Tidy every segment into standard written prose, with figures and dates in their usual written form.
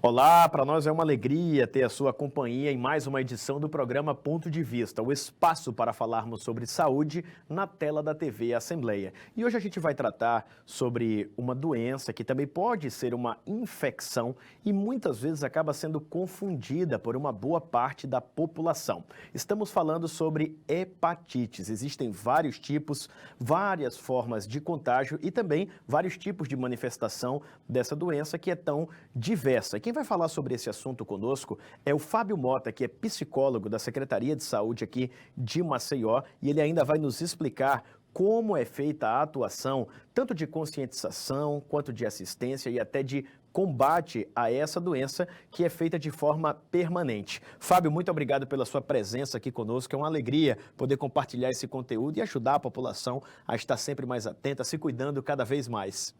Olá, para nós é uma alegria ter a sua companhia em mais uma edição do programa Ponto de Vista, o espaço para falarmos sobre saúde na tela da TV Assembleia. E hoje a gente vai tratar sobre uma doença que também pode ser uma infecção e muitas vezes acaba sendo confundida por uma boa parte da população. Estamos falando sobre hepatites. Existem vários tipos, várias formas de contágio e também vários tipos de manifestação dessa doença que é tão diversa. Quem vai falar sobre esse assunto conosco é o Fábio Mota, que é psicólogo da Secretaria de Saúde aqui de Maceió, e ele ainda vai nos explicar como é feita a atuação, tanto de conscientização, quanto de assistência e até de combate a essa doença, que é feita de forma permanente. Fábio, muito obrigado pela sua presença aqui conosco, é uma alegria poder compartilhar esse conteúdo e ajudar a população a estar sempre mais atenta, se cuidando cada vez mais.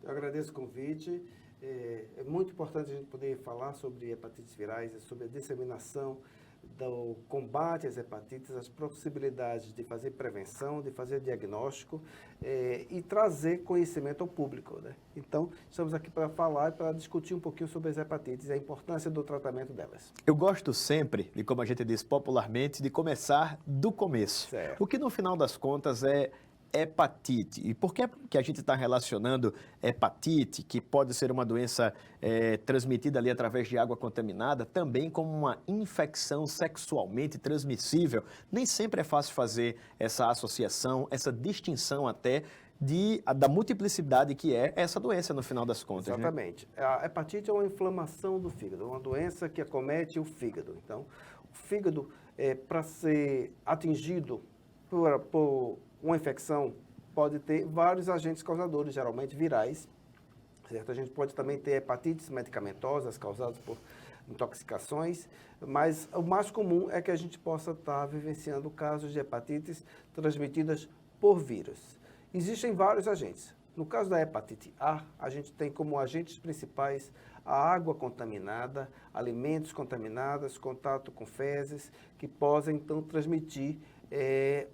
Eu agradeço o convite. É muito importante a gente poder falar sobre hepatites virais, sobre a disseminação do combate às hepatites, as possibilidades de fazer prevenção, de fazer diagnóstico e trazer conhecimento ao público, né? Então, estamos aqui para falar e para discutir um pouquinho sobre as hepatites e a importância do tratamento delas. Eu gosto sempre, e como a gente diz popularmente, de começar do começo. Certo. O que no final das contas é hepatite. E por que a gente está relacionando hepatite, que pode ser uma doença transmitida ali através de água contaminada, também como uma infecção sexualmente transmissível? Nem sempre é fácil fazer essa associação, essa distinção até da multiplicidade que é essa doença no final das contas. Exatamente. Né? A hepatite é uma inflamação do fígado, uma doença que acomete o fígado. Então, o fígado, para ser atingido por uma infecção, pode ter vários agentes causadores, geralmente virais, certo? A gente pode também ter hepatites medicamentosas causadas por intoxicações, mas o mais comum é que a gente possa estar vivenciando casos de hepatites transmitidas por vírus. Existem vários agentes. No caso da hepatite A, a gente tem como agentes principais a água contaminada, alimentos contaminados, contato com fezes, que podem então transmitir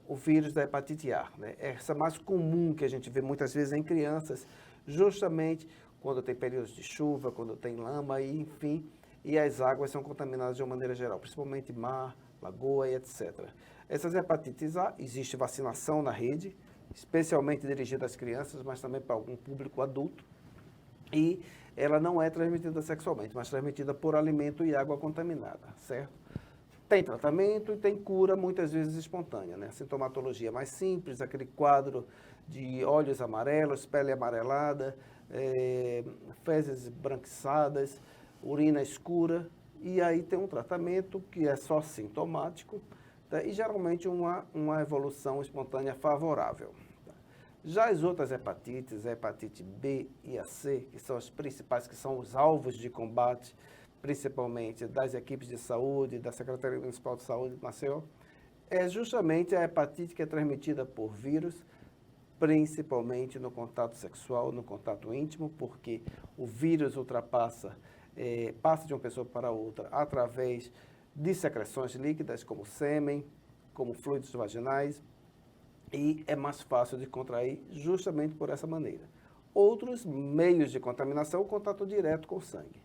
o vírus da hepatite A. Né? Essa mais comum que a gente vê muitas vezes em crianças, justamente quando tem períodos de chuva, quando tem lama, e, enfim, e as águas são contaminadas de uma maneira geral, principalmente mar, lagoa e etc. Essas hepatites A, existe vacinação na rede, especialmente dirigida às crianças, mas também para algum público adulto, e ela não é transmitida sexualmente, mas transmitida por alimento e água contaminada, certo? Tem tratamento e tem cura, muitas vezes espontânea, né? Sintomatologia mais simples, aquele quadro de olhos amarelos, pele amarelada, fezes branquiçadas, urina escura, e aí tem um tratamento que é só sintomático, tá? E geralmente uma evolução espontânea favorável. Tá? Já as outras hepatites, a hepatite B e a C, que são as principais, que são os alvos de combate, principalmente das equipes de saúde, da Secretaria Municipal de Saúde de Maceió, é justamente a hepatite que é transmitida por vírus, principalmente no contato sexual, no contato íntimo, porque o vírus passa de uma pessoa para outra através de secreções líquidas, como sêmen, como fluidos vaginais, e é mais fácil de contrair justamente por essa maneira. Outros meios de contaminação, o contato direto com o sangue.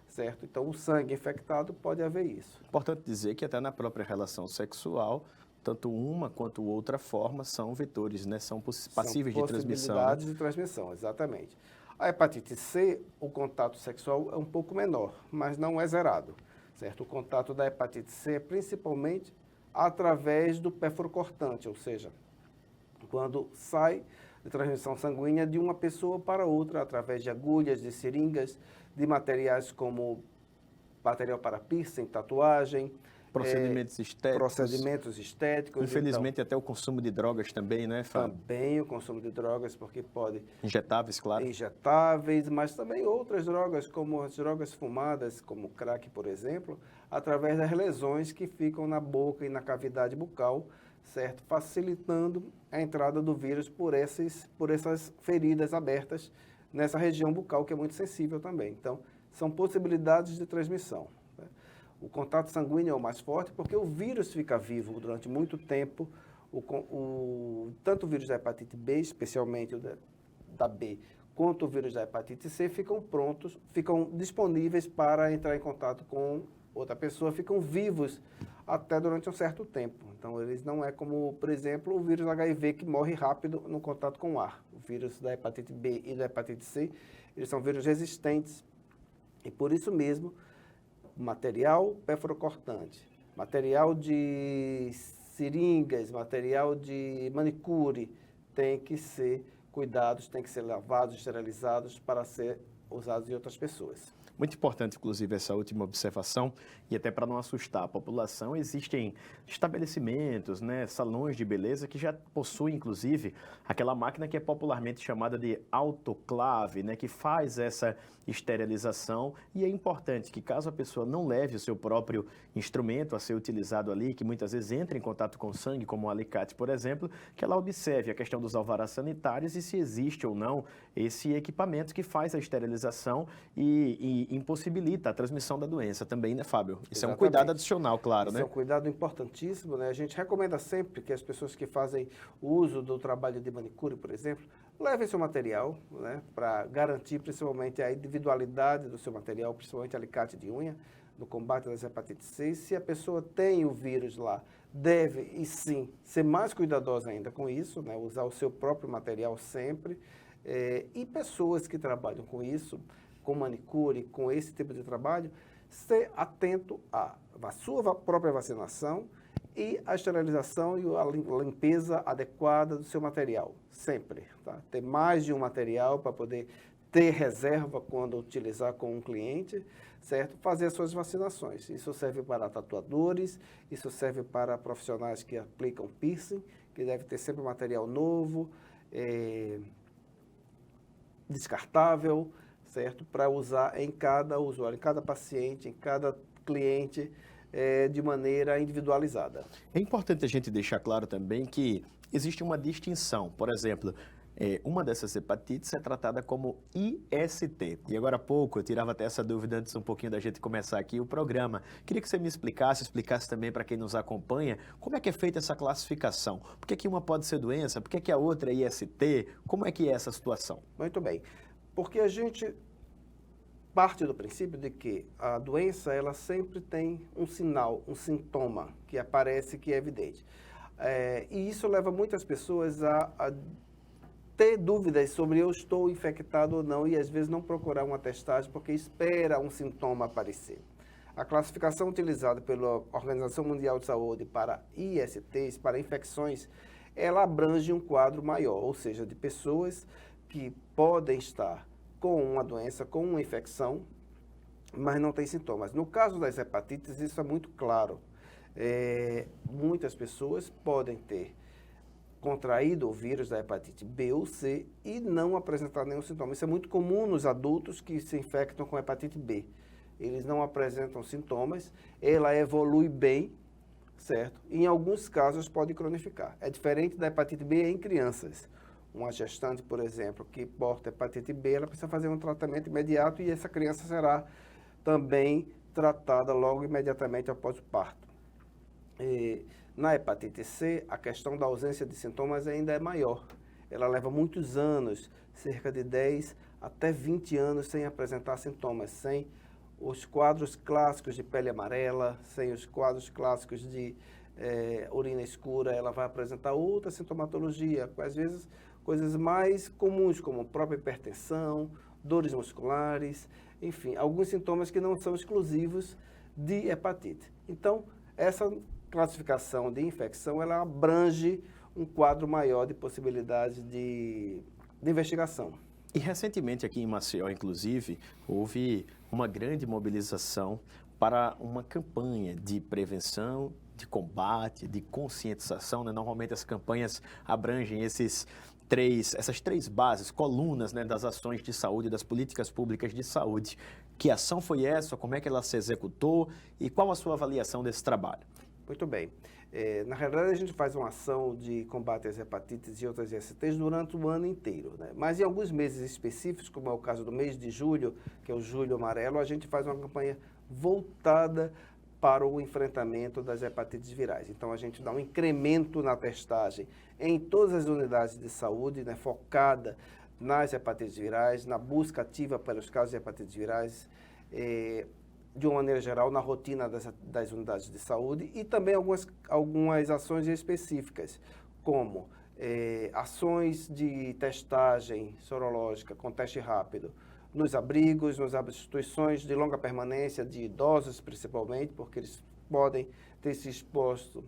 Certo? Então, o sangue infectado pode haver isso. Importante dizer que até na própria relação sexual, tanto uma quanto outra forma são vetores, né? São passíveis de transmissão. Possibilidades de transmissão, exatamente. A hepatite C, o contato sexual é um pouco menor, mas não é zerado. Certo? O contato da hepatite C é principalmente através do pérfuro cortante, ou seja, quando sai de transmissão sanguínea de uma pessoa para outra, através de agulhas, de seringas, de materiais como material para piercing, tatuagem, procedimentos estéticos. Infelizmente, então, até o consumo de drogas também, né, Fábio? Também o consumo de drogas, porque pode... Injetáveis, claro. Injetáveis, mas também outras drogas, como as drogas fumadas, como crack, por exemplo, através das lesões que ficam na boca e na cavidade bucal, certo? Facilitando a entrada do vírus por essas feridas abertas nessa região bucal, que é muito sensível também. Então, são possibilidades de transmissão. Né? O contato sanguíneo é o mais forte, porque o vírus fica vivo durante muito tempo, tanto o vírus da hepatite B, especialmente o da B, quanto o vírus da hepatite C ficam prontos, ficam disponíveis para entrar em contato com outra pessoa, ficam vivos até durante um certo tempo. Então, eles não é como, por exemplo, o vírus HIV que morre rápido no contato com o ar. O vírus da hepatite B e da hepatite C, eles são vírus resistentes e, por isso mesmo, material perforocortante, material de seringas, material de manicure, tem que ser cuidados, tem que ser lavados, esterilizados para ser usados em outras pessoas. Muito importante, inclusive, essa última observação, e até para não assustar a população, existem estabelecimentos, né, salões de beleza que já possuem, inclusive, aquela máquina que é popularmente chamada de autoclave, né, que faz essa esterilização, e é importante que, caso a pessoa não leve o seu próprio instrumento a ser utilizado ali, que muitas vezes entra em contato com sangue, como o alicate, por exemplo, que ela observe a questão dos alvarás sanitários e se existe ou não esse equipamento que faz a esterilização e impossibilita a transmissão da doença também, né, Fábio? Isso Exatamente. É um cuidado adicional, claro, Isso né? é um cuidado importantíssimo, né? A gente recomenda sempre que as pessoas que fazem uso do trabalho de manicure, por exemplo, levem seu material, né, para garantir principalmente a individualidade do seu material, principalmente alicate de unha, no combate das hepatites C. Se a pessoa tem o vírus lá, deve, e sim, ser mais cuidadosa ainda com isso, né? Usar o seu próprio material sempre. E pessoas que trabalham com isso, com manicure, com esse tipo de trabalho, ser atento à sua própria vacinação e a esterilização e a limpeza adequada do seu material, sempre. Tá? Ter mais de um material para poder ter reserva quando utilizar com um cliente, certo? Fazer as suas vacinações. Isso serve para tatuadores, isso serve para profissionais que aplicam piercing, que deve ter sempre material novo, descartável, certo? Para usar em cada usuário, em cada paciente, em cada cliente, de maneira individualizada. É importante a gente deixar claro também que existe uma distinção. Por exemplo, uma dessas hepatites é tratada como IST. E agora há pouco, eu tirava até essa dúvida antes um pouquinho da gente começar aqui o programa. Queria que você me explicasse também para quem nos acompanha, como é que é feita essa classificação? Por que uma pode ser doença? Por que a outra é IST? Como é que é essa situação? Muito bem. Porque a gente parte do princípio de que a doença, ela sempre tem um sinal, um sintoma que aparece, que é evidente. E isso leva muitas pessoas a ter dúvidas sobre eu estou infectado ou não e às vezes não procurar uma testagem porque espera um sintoma aparecer. A classificação utilizada pela Organização Mundial de Saúde para ISTs, para infecções, ela abrange um quadro maior, ou seja, de pessoas que podem estar com uma doença, com uma infecção, mas não tem sintomas. No caso das hepatites, isso é muito claro. Muitas pessoas podem ter contraído o vírus da hepatite B ou C e não apresentar nenhum sintoma. Isso é muito comum nos adultos que se infectam com hepatite B. Eles não apresentam sintomas, ela evolui bem, certo? E em alguns casos pode cronificar. É diferente da hepatite B em crianças. Uma gestante, por exemplo, que porta hepatite B, ela precisa fazer um tratamento imediato e essa criança será também tratada logo imediatamente após o parto. Na hepatite C, a questão da ausência de sintomas ainda é maior. Ela leva muitos anos, cerca de 10 até 20 anos, sem apresentar sintomas, sem os quadros clássicos de pele amarela, sem os quadros clássicos de urina escura. Ela vai apresentar outra sintomatologia, às vezes coisas mais comuns, como a própria hipertensão, dores musculares, enfim, alguns sintomas que não são exclusivos de hepatite. Então, essa classificação de infecção, ela abrange um quadro maior de possibilidades de investigação. E recentemente aqui em Maceió, inclusive, houve uma grande mobilização para uma campanha de prevenção, de combate, de conscientização, né? Normalmente as campanhas abrangem essas três bases, colunas, né, das ações de saúde, das políticas públicas de saúde. Que ação foi essa? Como é que ela se executou? E qual a sua avaliação desse trabalho? Muito bem. Na realidade, a gente faz uma ação de combate às hepatites e outras ISTs durante o ano inteiro, né? Mas em alguns meses específicos, como é o caso do mês de julho, que é o Julho Amarelo, a gente faz uma campanha voltada para o enfrentamento das hepatites virais. Então, a gente dá um incremento na testagem em todas as unidades de saúde, né, focada nas hepatites virais, na busca ativa pelos casos de hepatites virais, de uma maneira geral, na rotina das unidades de saúde e também algumas ações específicas, como ações de testagem sorológica com teste rápido nos abrigos, nas instituições de longa permanência, de idosos principalmente, porque eles podem ter se exposto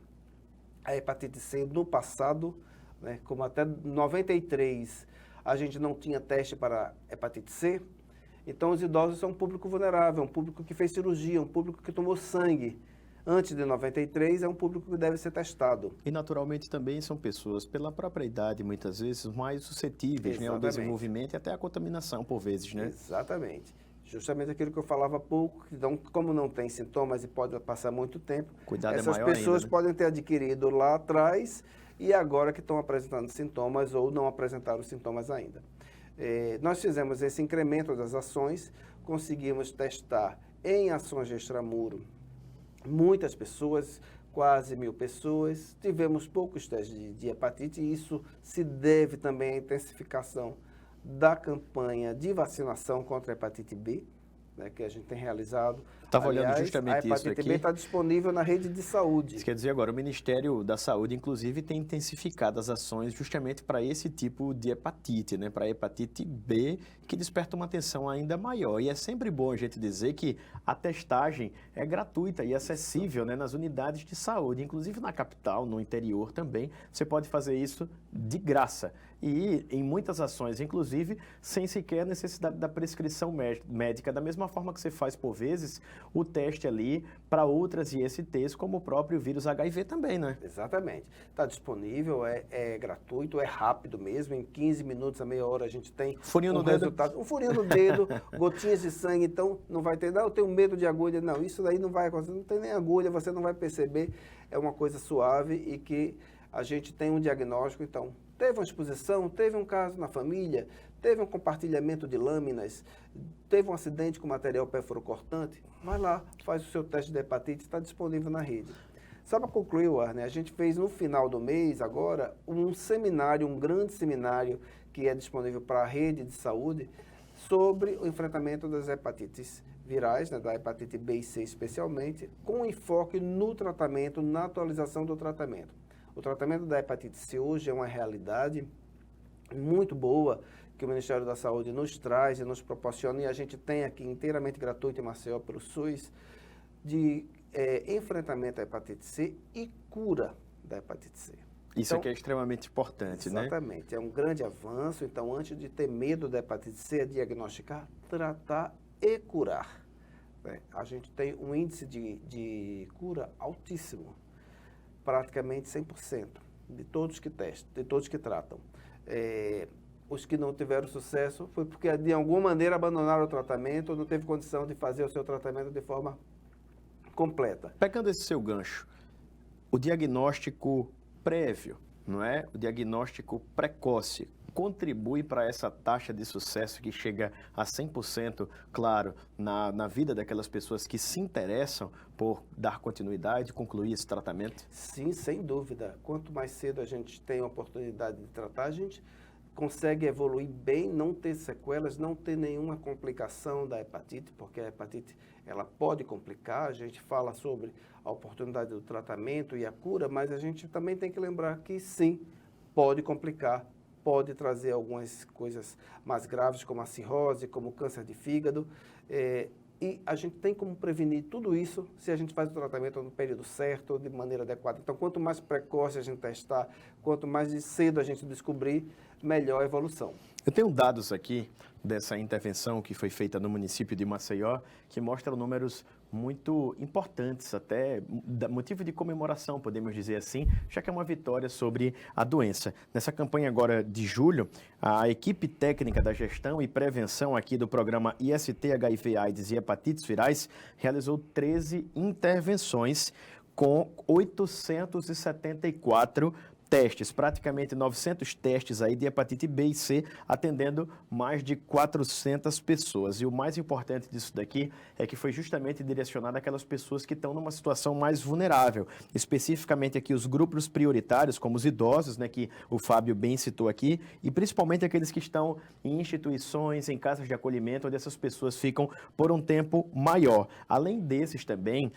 à hepatite C no passado, né? Como até 93 a gente não tinha teste para hepatite C, então os idosos são um público vulnerável, um público que fez cirurgia, um público que tomou sangue antes de 93, é um público que deve ser testado. E naturalmente também são pessoas, pela própria idade, muitas vezes, mais suscetíveis, né, ao desenvolvimento e até à contaminação, por vezes, né? Exatamente. Justamente aquilo que eu falava há pouco, então, como não tem sintomas e pode passar muito tempo, essas pessoas ainda, né? Podem ter adquirido lá atrás e agora que estão apresentando sintomas ou não apresentaram sintomas ainda. Nós fizemos esse incremento das ações, conseguimos testar em ações de extramuro muitas pessoas, quase 1.000 pessoas, tivemos poucos testes de hepatite e isso se deve também à intensificação da campanha de vacinação contra a hepatite B, né, que a gente tem realizado. Estava olhando justamente isso aqui. A hepatite B está disponível na rede de saúde. Isso quer dizer agora, o Ministério da Saúde, inclusive, tem intensificado as ações justamente para esse tipo de hepatite, né, para a hepatite B, que desperta uma atenção ainda maior. E é sempre bom a gente dizer que a testagem é gratuita e acessível, né, nas unidades de saúde, inclusive na capital, no interior também, você pode fazer isso de graça. E em muitas ações, inclusive, sem sequer necessidade da prescrição médica, da mesma forma que você faz, por vezes, o teste ali para outras ISTs, como o próprio vírus HIV também, né? Exatamente. Está disponível, é gratuito, é rápido mesmo, em 15 minutos a meia hora a gente tem resultado. Um furinho no dedo, gotinhas de sangue, então não vai ter, não, eu tenho medo de agulha, não, isso daí não vai acontecer, não tem nem agulha, você não vai perceber, é uma coisa suave e que a gente tem um diagnóstico, então, teve uma exposição, teve um caso na família, teve um compartilhamento de lâminas, teve um acidente com material perfuro-cortante, vai lá, faz o seu teste de hepatite, está disponível na rede. Só para concluir, Warner, a gente fez no final do mês, agora, um seminário, um grande seminário, que é disponível para a rede de saúde, sobre o enfrentamento das hepatites virais, né, da hepatite B e C especialmente, com enfoque no tratamento, na atualização do tratamento. O tratamento da hepatite C hoje é uma realidade muito boa que o Ministério da Saúde nos traz e nos proporciona, e a gente tem aqui inteiramente gratuito em Maceió pelo SUS, de enfrentamento à hepatite C e cura da hepatite C. Isso aqui é extremamente importante, né? Exatamente, é um grande avanço. Então, antes de ter medo da hepatite C, é diagnosticar, tratar e curar. A gente tem um índice de cura altíssimo. Praticamente 100% de todos que testam, de todos que tratam. Os que não tiveram sucesso foi porque, de alguma maneira, abandonaram o tratamento ou não teve condição de fazer o seu tratamento de forma completa. Pegando esse seu gancho, o diagnóstico prévio, não é? O diagnóstico precoce contribui para essa taxa de sucesso que chega a 100%, claro, na vida daquelas pessoas que se interessam por dar continuidade, concluir esse tratamento? Sim, sem dúvida. Quanto mais cedo a gente tem a oportunidade de tratar, a gente consegue evoluir bem, não ter sequelas, não ter nenhuma complicação da hepatite, porque a hepatite ela pode complicar. A gente fala sobre a oportunidade do tratamento e a cura, mas a gente também tem que lembrar que sim, pode complicar, pode trazer algumas coisas mais graves, como a cirrose, como o câncer de fígado, e a gente tem como prevenir tudo isso se a gente faz o tratamento no período certo, de maneira adequada. Então, quanto mais precoce a gente testar, quanto mais cedo a gente descobrir, melhor a evolução. Eu tenho dados aqui dessa intervenção que foi feita no município de Maceió, que mostram números muito importantes, até motivo de comemoração, podemos dizer assim, já que é uma vitória sobre a doença. Nessa campanha agora de julho, a equipe técnica da gestão e prevenção aqui do programa IST, HIV, AIDS e hepatites virais realizou 13 intervenções com 874 testes, praticamente 900 testes aí de hepatite B e C, atendendo mais de 400 pessoas. E o mais importante disso daqui é que foi justamente direcionado àquelas pessoas que estão numa situação mais vulnerável, especificamente aqui os grupos prioritários, como os idosos, né, que o Fábio bem citou aqui, e principalmente aqueles que estão em instituições, em casas de acolhimento, onde essas pessoas ficam por um tempo maior. Além desses também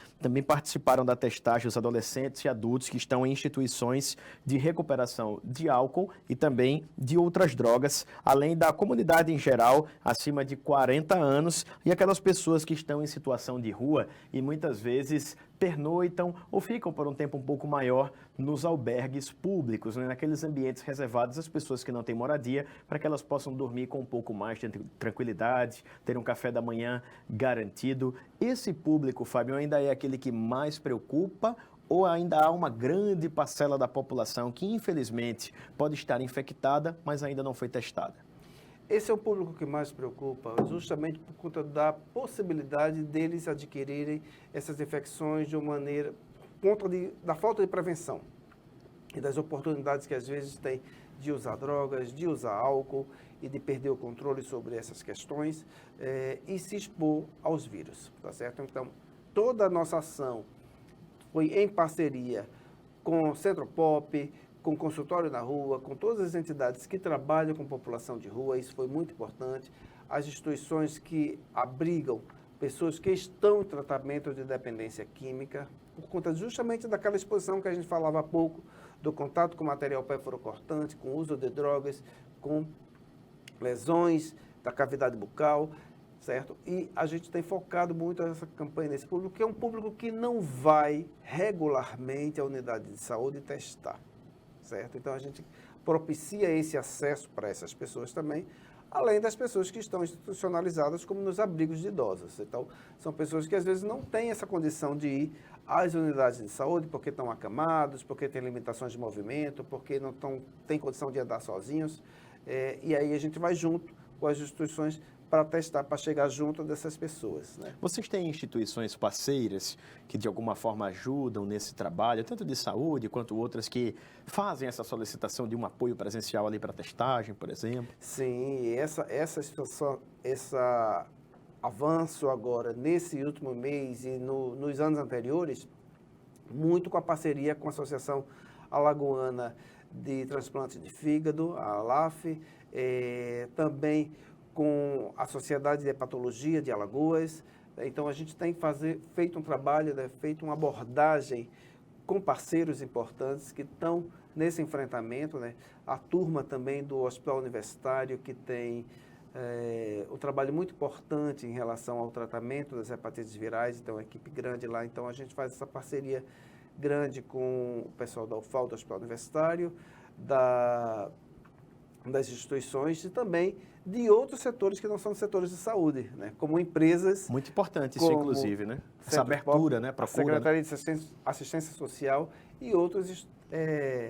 participaram da testagem os adolescentes e adultos que estão em instituições de recuperação de álcool e também de outras drogas, além da comunidade em geral, acima de 40 anos, e aquelas pessoas que estão em situação de rua e muitas vezes pernoitam ou ficam por um tempo um pouco maior nos albergues públicos, né? Naqueles ambientes reservados às pessoas que não têm moradia, para que elas possam dormir com um pouco mais de tranquilidade, ter um café da manhã garantido. Esse público, Fábio, ainda é aquele que mais preocupa, ou ainda há uma grande parcela da população que, infelizmente, pode estar infectada, mas ainda não foi testada? Esse é o público que mais preocupa, justamente por conta da possibilidade deles adquirirem essas infecções de uma maneira, por conta da falta de prevenção e das oportunidades que às vezes tem de usar drogas, de usar álcool e de perder o controle sobre essas questões e se expor aos vírus, tá certo? Então, toda a nossa ação foi em parceria com o Centro Pop, com o Consultório na Rua, com todas as entidades que trabalham com população de rua, isso foi muito importante. As instituições que abrigam pessoas que estão em tratamento de dependência química, por conta justamente daquela exposição que a gente falava há pouco, do contato com material perfluorocortante, com uso de drogas, com lesões da cavidade bucal, certo? E a gente tem focado muito essa campanha nesse público, que é um público que não vai regularmente à unidade de saúde testar, certo? Então a gente propicia esse acesso para essas pessoas também, além das pessoas que estão institucionalizadas como nos abrigos de idosos. Então são pessoas que às vezes não têm essa condição de ir às unidades de saúde porque estão acamados, porque têm limitações de movimento, porque não têm condição de andar sozinhos, e aí a gente vai junto com as instituições para testar, para chegar junto dessas pessoas, né? Vocês têm instituições parceiras que de alguma forma ajudam nesse trabalho, tanto de saúde quanto outras que fazem essa solicitação de um apoio presencial ali para testagem, por exemplo? Sim, essa situação, esse avanço agora nesse último mês e nos anos anteriores, muito com a parceria com a Associação Alagoana de Transplante de Fígado, a ALAF, também com a Sociedade de Hepatologia de Alagoas. Então, a gente tem feito um trabalho, feito uma abordagem com parceiros importantes que estão nesse enfrentamento, né? A turma também do Hospital Universitário, que tem um trabalho muito importante em relação ao tratamento das hepatites virais, então, uma equipe grande lá. Então, a gente faz essa parceria grande com o pessoal da UFAL, do Hospital Universitário, das instituições e também de outros setores que não são setores de saúde, né? Como empresas. Muito importante isso, inclusive, né? Essa abertura, né? A Secretaria de Assistência Social e outras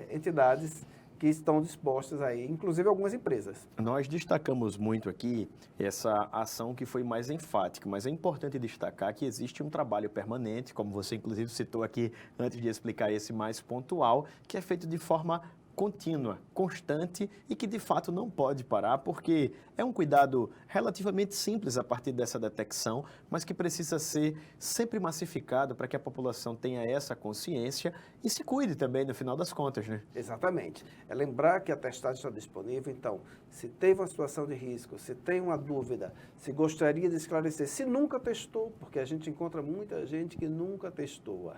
entidades que estão dispostas aí, inclusive algumas empresas. Nós destacamos muito aqui essa ação que foi mais enfática, mas é importante destacar que existe um trabalho permanente, como você inclusive citou aqui antes de explicar esse mais pontual, que é feito de forma contínua, constante e que de fato não pode parar, porque é um cuidado relativamente simples a partir dessa detecção, mas que precisa ser sempre massificado para que a população tenha essa consciência e se cuide também no final das contas, né? Exatamente. É lembrar que a testagem está disponível, então, se teve uma situação de risco, se tem uma dúvida, se gostaria de esclarecer, se nunca testou, porque a gente encontra muita gente que nunca testou,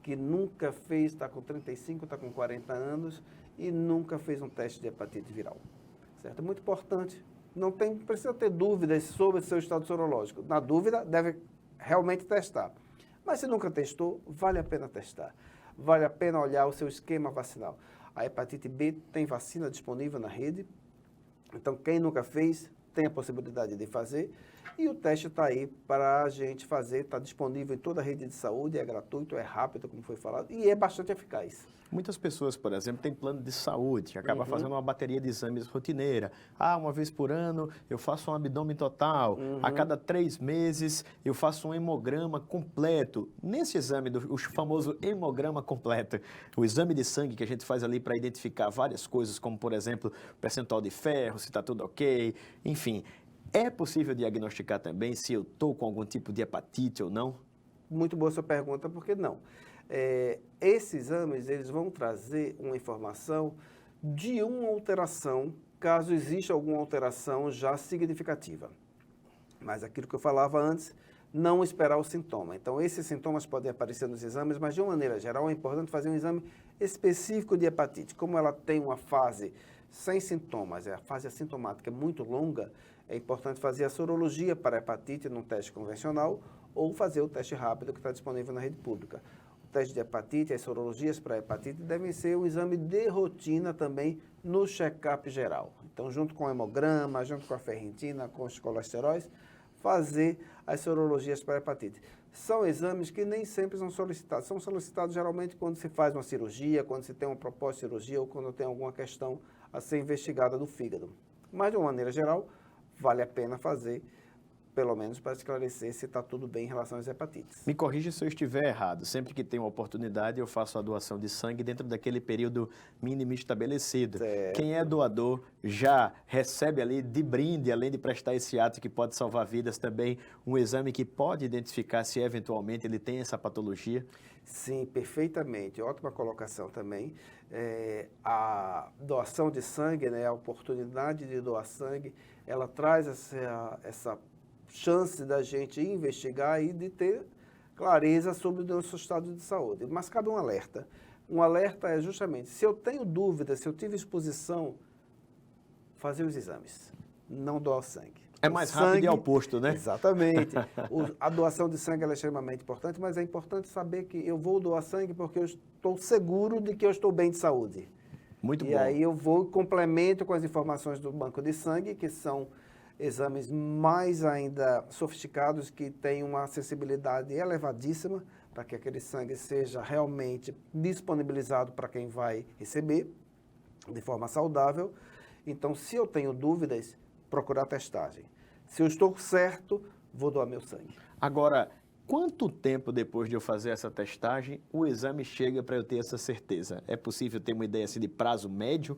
que nunca fez, está com 35, está com 40 anos e nunca fez um teste de hepatite viral, certo? É muito importante, não precisa ter dúvidas sobre o seu estado sorológico. Na dúvida, deve realmente testar. Mas se nunca testou, vale a pena testar. Vale a pena olhar o seu esquema vacinal. A hepatite B tem vacina disponível na rede, então quem nunca fez tem a possibilidade de fazer. E o teste está aí para a gente fazer, está disponível em toda a rede de saúde, é gratuito, é rápido, como foi falado, e é bastante eficaz. Muitas pessoas, por exemplo, têm plano de saúde, acaba fazendo uma bateria de exames rotineira. Uma vez por ano eu faço um abdômen total, a cada 3 meses eu faço um hemograma completo. Nesse exame, o famoso hemograma completo, o exame de sangue que a gente faz ali para identificar várias coisas, como, por exemplo, percentual de ferro, se está tudo ok, enfim. É possível diagnosticar também se eu estou com algum tipo de hepatite ou não? Muito boa sua pergunta, por que não? Esses exames, eles vão trazer uma informação de uma alteração, caso exista alguma alteração já significativa. Mas aquilo que eu falava antes, não esperar o sintoma. Então, esses sintomas podem aparecer nos exames, mas de uma maneira geral é importante fazer um exame específico de hepatite. Como ela tem uma fase sem sintomas, a fase assintomática é muito longa, é importante fazer a sorologia para a hepatite num teste convencional ou fazer o teste rápido que está disponível na rede pública. O teste de hepatite, as sorologias para a hepatite devem ser um exame de rotina também no check-up geral. Então, junto com o hemograma, junto com a ferritina, com os colesteróis, fazer as sorologias para a hepatite. São exames que nem sempre são solicitados. São solicitados geralmente quando se faz uma cirurgia, quando se tem uma proposta de cirurgia ou quando tem alguma questão a ser investigada do fígado. Mas, de uma maneira geral, vale a pena fazer, pelo menos para esclarecer se está tudo bem em relação às hepatites. Me corrija se eu estiver errado. Sempre que tenho uma oportunidade, eu faço a doação de sangue dentro daquele período mínimo estabelecido. Certo. Quem é doador já recebe ali de brinde, além de prestar esse ato que pode salvar vidas, também um exame que pode identificar se eventualmente ele tem essa patologia? Sim, perfeitamente. Ótima colocação também. A doação de sangue, né, a oportunidade de doar sangue, ela traz essa chance da gente investigar e de ter clareza sobre o nosso estado de saúde. Mas cabe um alerta. Um alerta é justamente, se eu tenho dúvida, se eu tive exposição, fazer os exames, não doar sangue. É mais rápido e ao posto, né? Exatamente. A doação de sangue é extremamente importante, mas é importante saber que eu vou doar sangue porque eu estou seguro de que eu estou bem de saúde. Muito bom. E aí eu vou e complemento com as informações do banco de sangue, que são exames mais ainda sofisticados, que têm uma acessibilidade elevadíssima para que aquele sangue seja realmente disponibilizado para quem vai receber de forma saudável. Então, se eu tenho dúvidas, procurar testagem. Se eu estou certo, vou doar meu sangue. Agora, quanto tempo depois de eu fazer essa testagem, o exame chega para eu ter essa certeza? É possível ter uma ideia assim, de prazo médio?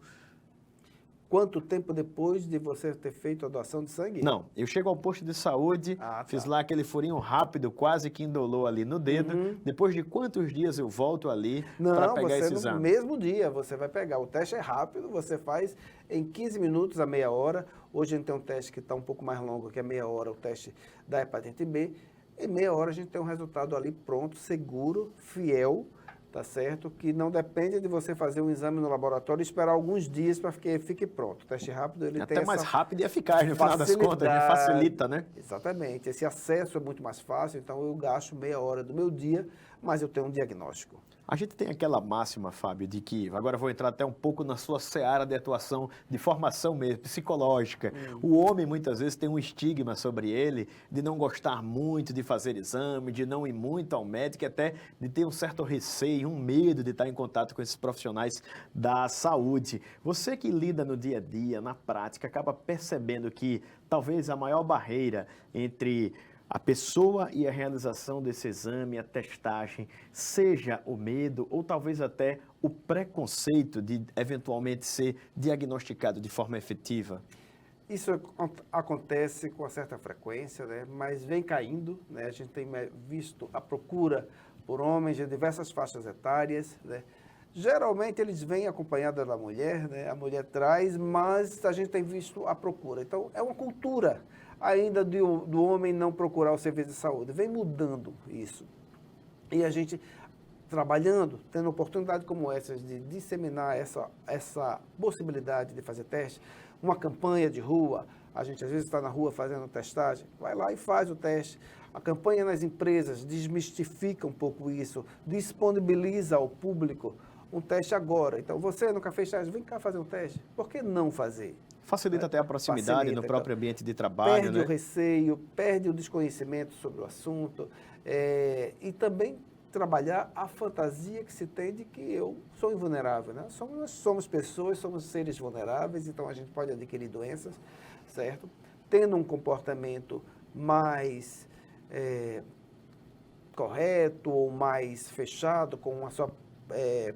Quanto tempo depois de você ter feito a doação de sangue? Não, eu chego ao posto de saúde, fiz lá aquele furinho rápido, quase que indolor ali no dedo. Depois de quantos dias eu volto ali para pegar esse exame? No mesmo dia você vai pegar. O teste é rápido, você faz em 15 minutos a meia hora. Hoje a gente tem um teste que está um pouco mais longo, que é meia hora, o teste da hepatite B. Em meia hora a gente tem um resultado ali pronto, seguro, fiel, tá certo? Que não depende de você fazer um exame no laboratório e esperar alguns dias para que fique pronto. O teste rápido, ele tem até mais rápido e eficaz, no final das contas, né? Facilita, né? Exatamente. Esse acesso é muito mais fácil, então eu gasto meia hora do meu dia, mas eu tenho um diagnóstico. A gente tem aquela máxima, Fábio, de que, agora eu vou entrar até um pouco na sua seara de atuação, de formação mesmo, psicológica. O homem, muitas vezes, tem um estigma sobre ele de não gostar muito de fazer exame, de não ir muito ao médico, até de ter um certo receio, um medo de estar em contato com esses profissionais da saúde. Você que lida no dia a dia, na prática, acaba percebendo que talvez a maior barreira entre a pessoa e a realização desse exame, a testagem, seja o medo ou talvez até o preconceito de eventualmente ser diagnosticado de forma efetiva? Isso acontece com uma certa frequência, né? Mas vem caindo, né? A gente tem visto a procura por homens de diversas faixas etárias, né? Geralmente eles vêm acompanhados da mulher, né? A mulher traz, mas a gente tem visto a procura. Então, é uma cultura ainda do homem não procurar o serviço de saúde. Vem mudando isso. E a gente trabalhando, tendo oportunidade como essa de disseminar essa possibilidade de fazer teste, uma campanha de rua, a gente às vezes está na rua fazendo testagem, vai lá e faz o teste. A campanha nas empresas desmistifica um pouco isso, disponibiliza ao público um teste agora. Então, você nunca fez teste, vem cá fazer um teste. Por que não fazer? Facilita até a proximidade Facilita, no próprio ambiente de trabalho, perde né? o receio, perde o desconhecimento sobre o assunto e também trabalhar a fantasia que se tem de que eu sou invulnerável, né? Nós somos pessoas, somos seres vulneráveis, então a gente pode adquirir doenças, certo? Tendo um comportamento mais correto ou mais fechado com a sua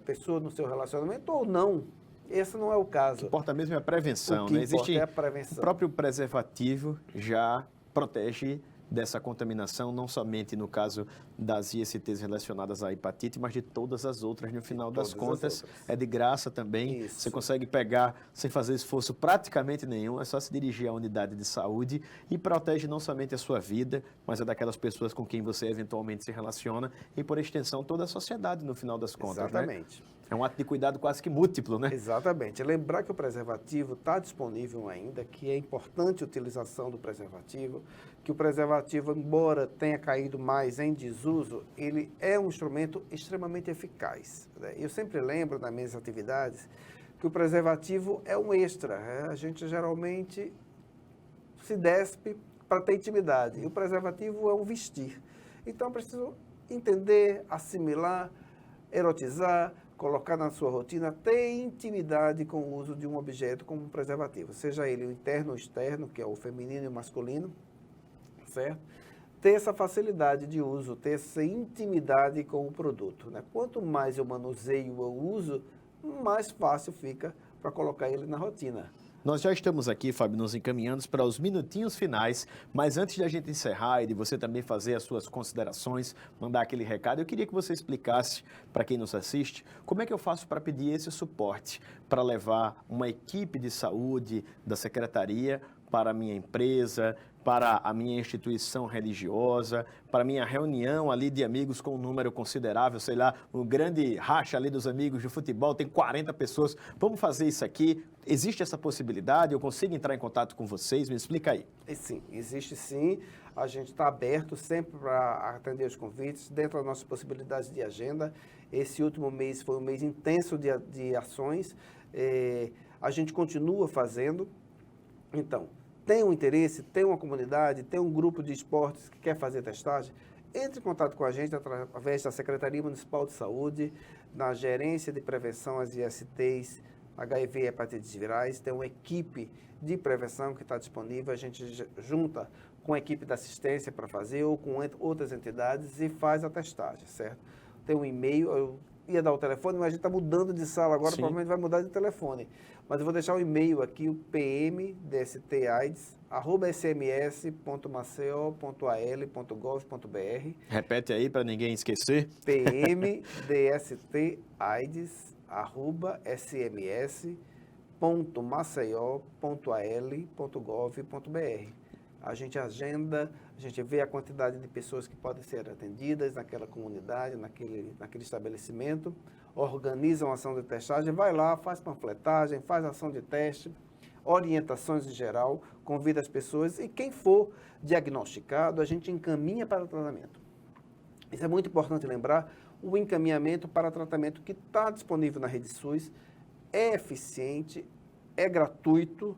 pessoa no seu relacionamento ou não. Esse não é o caso. O que importa mesmo é a prevenção, O que né? importa é a O prevenção. próprio preservativo já protege dessa contaminação, não somente no caso das ISTs relacionadas à hepatite, mas de todas as outras. No final das contas, é de graça também. Isso. Você consegue pegar sem fazer esforço praticamente nenhum, é só se dirigir à unidade de saúde e protege não somente a sua vida, mas a daquelas pessoas com quem você eventualmente se relaciona e, por extensão, toda a sociedade, no final das contas. Exatamente. Né? É um ato de cuidado quase que múltiplo, né? Exatamente. Lembrar que o preservativo está disponível ainda, que é importante a utilização do preservativo, que o preservativo, embora tenha caído mais em desuso, ele é um instrumento extremamente eficaz. Né? Eu sempre lembro nas minhas atividades que o preservativo é um extra. A gente geralmente se despe para ter intimidade e o preservativo é um vestir. Então, é preciso entender, assimilar, erotizar, colocar na sua rotina, ter intimidade com o uso de um objeto como um preservativo, seja ele o interno ou externo, que é o feminino e o masculino, certo? Ter essa facilidade de uso, ter essa intimidade com o produto, né? Quanto mais eu manuseio, eu uso, mais fácil fica para colocar ele na rotina. Nós já estamos aqui, Fábio, nos encaminhando para os minutinhos finais, mas antes de a gente encerrar e de você também fazer as suas considerações, mandar aquele recado, eu queria que você explicasse para quem nos assiste como é que eu faço para pedir esse suporte, para levar uma equipe de saúde da secretaria para a minha empresa, para a minha instituição religiosa, para a minha reunião ali de amigos com um número considerável, sei lá, um grande racha ali dos amigos de futebol, tem 40 pessoas, vamos fazer isso aqui? Existe essa possibilidade? Eu consigo entrar em contato com vocês? Me explica aí. Sim, existe sim. A gente está aberto sempre para atender os convites, dentro das nossas possibilidades de agenda. Esse último mês foi um mês intenso de ações. A gente continua fazendo. Então, tem um interesse, tem uma comunidade, tem um grupo de esportes que quer fazer testagem, entre em contato com a gente através da Secretaria Municipal de Saúde, na Gerência de Prevenção às ISTs, HIV e hepatites virais, tem uma equipe de prevenção que está disponível, a gente junta com a equipe da assistência para fazer ou com outras entidades e faz a testagem, certo? Tem um e-mail, eu ia dar o telefone, mas a gente está mudando de sala agora, provavelmente vai mudar de telefone. Mas eu vou deixar o e-mail aqui, o pmdstaids@sms.maceo.al.gov.br. Repete aí para ninguém esquecer. pmdstaids@sms.maceo.al.gov.br. A gente agenda, a gente vê a quantidade de pessoas que podem ser atendidas naquela comunidade, naquele estabelecimento, organiza uma ação de testagem, vai lá, faz panfletagem, faz ação de teste, orientações em geral, convida as pessoas e quem for diagnosticado, a gente encaminha para o tratamento. Isso é muito importante lembrar, o encaminhamento para tratamento que está disponível na Rede SUS é eficiente, é gratuito,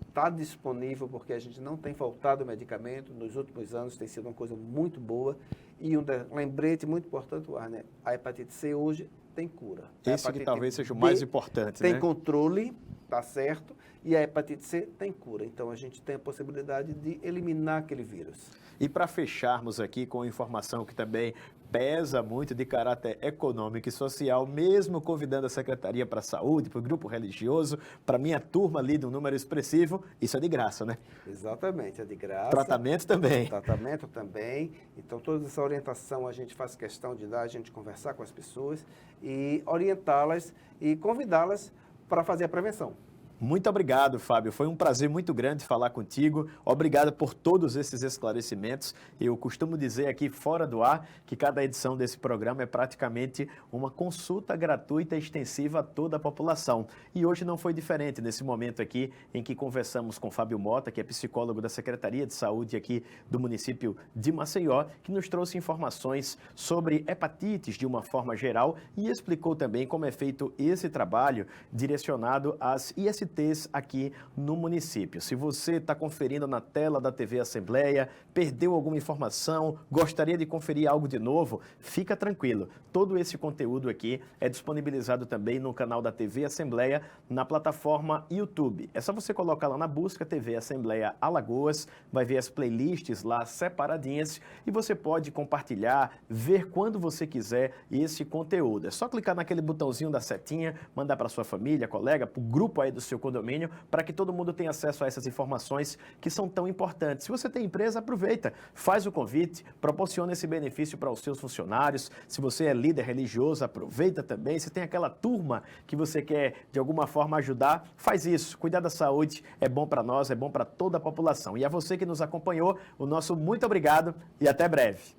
está disponível porque a gente não tem faltado medicamento, nos últimos anos tem sido uma coisa muito boa e um lembrete muito importante, Warner, a hepatite C hoje tem cura. Esse que talvez seja o mais importante, tem né? controle, tá certo, e a hepatite C tem cura. Então a gente tem a possibilidade de eliminar aquele vírus. E para fecharmos aqui com informação que também pesa muito de caráter econômico e social, mesmo convidando a Secretaria para a Saúde, para o grupo religioso, para a minha turma ali de um número expressivo, isso é de graça, né? Exatamente, é de graça. Tratamento também. Tratamento também. Então, toda essa orientação a gente faz questão de dar, a gente conversar com as pessoas e orientá-las e convidá-las para fazer a prevenção. Muito obrigado, Fábio. Foi um prazer muito grande falar contigo. Obrigado por todos esses esclarecimentos. Eu costumo dizer aqui fora do ar que cada edição desse programa é praticamente uma consulta gratuita e extensiva a toda a população. E hoje não foi diferente nesse momento aqui em que conversamos com Fábio Mota, que é psicólogo da Secretaria de Saúde aqui do município de Maceió, que nos trouxe informações sobre hepatites de uma forma geral e explicou também como é feito esse trabalho direcionado às ISTs aqui no município. Se você está conferindo na tela da TV Assembleia, perdeu alguma informação, gostaria de conferir algo de novo, fica tranquilo. Todo esse conteúdo aqui é disponibilizado também no canal da TV Assembleia, na plataforma YouTube. É só você colocar lá na busca TV Assembleia Alagoas, vai ver as playlists lá separadinhas e você pode compartilhar, ver quando você quiser esse conteúdo. É só clicar naquele botãozinho da setinha, mandar para sua família, colega, para o grupo aí do seu condomínio, para que todo mundo tenha acesso a essas informações que são tão importantes. Se você tem empresa, aproveita, faz o convite, proporciona esse benefício para os seus funcionários. Se você é líder religioso, aproveita também. Se tem aquela turma que você quer de alguma forma ajudar, faz isso. Cuidar da saúde é bom para nós, é bom para toda a população. E a você que nos acompanhou, o nosso muito obrigado e até breve.